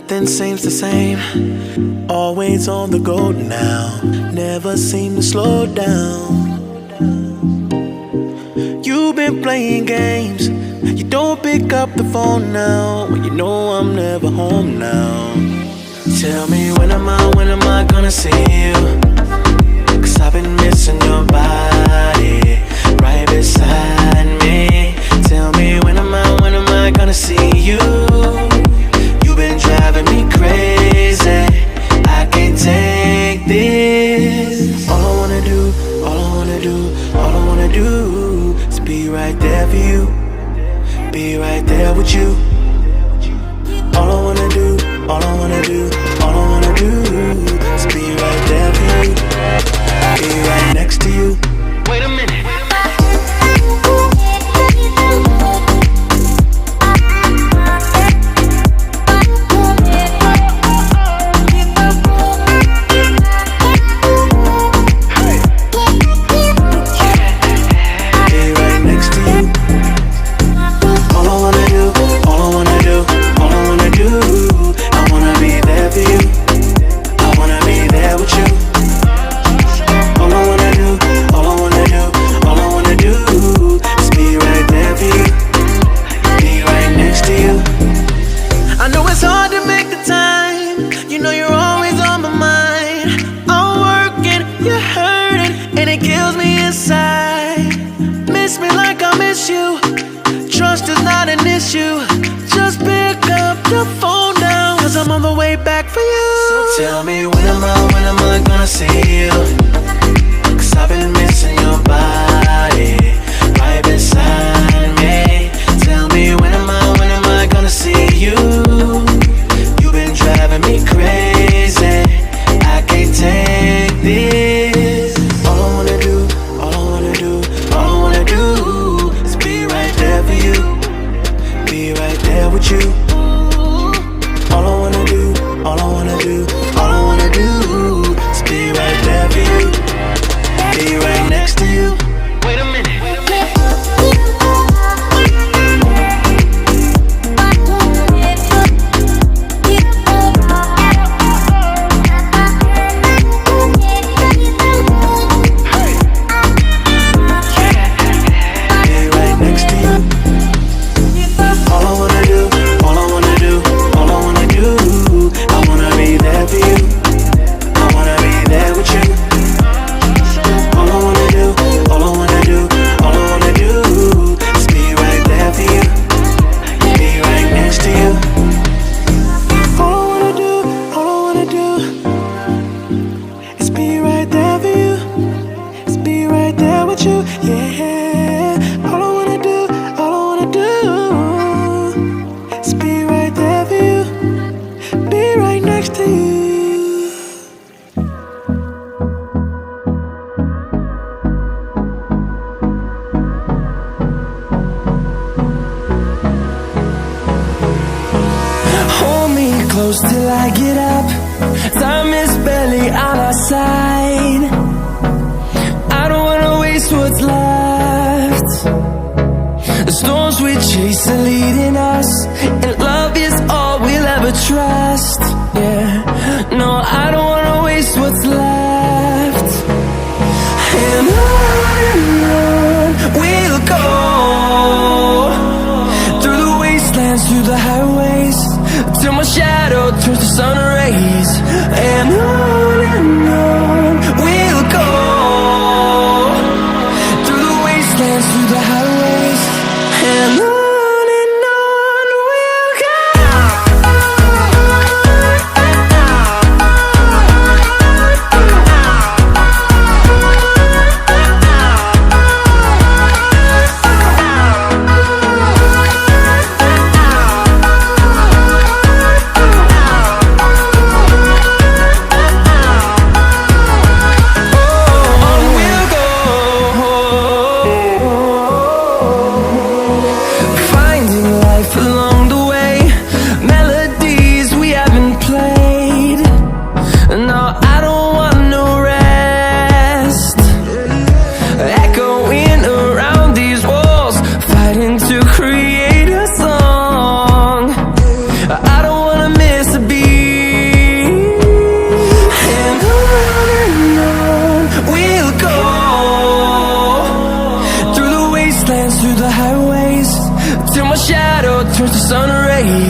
Nothing seems the same, always on the go now, never seem to slow down. You've been playing games, you don't pick up the phone now, when you know I'm never home now. Tell me when am I gonna see you? 'Cause I've been missing your body right beside me. Tell me when am I gonna see you? You've been driving me crazy, I can't take this. All I wanna do is be right there for you, be right there with you. All I wanna do is be right there for you, be right next to you. Wait a minute. Trust is not an issue, just pick up the phone now, 'cause I'm on the way back for you. So tell me when am I gonna see you? 'Cause I've been missing your body right beside me. Tell me when am I gonna see you? You've been driving me crazy, I can't take this. All I wanna do is be right there for you, be right there with you. All I wanna do is be right there for you, be right next to you. Wait a minute. Close till I get up, time is barely on our side. I don't wanna waste what's left. The storms we chase are leading us, and love is all we'll ever trust. Yeah, no, I don't wanna waste what's left. And on we'll go, through the wastelands, through the highways, till my shadow turns to sun rays. And on we'll go, through the wastelands, through the highways, and on we'll go. To create a song, I don't wanna miss a beat. till my shadow turns to sun rays.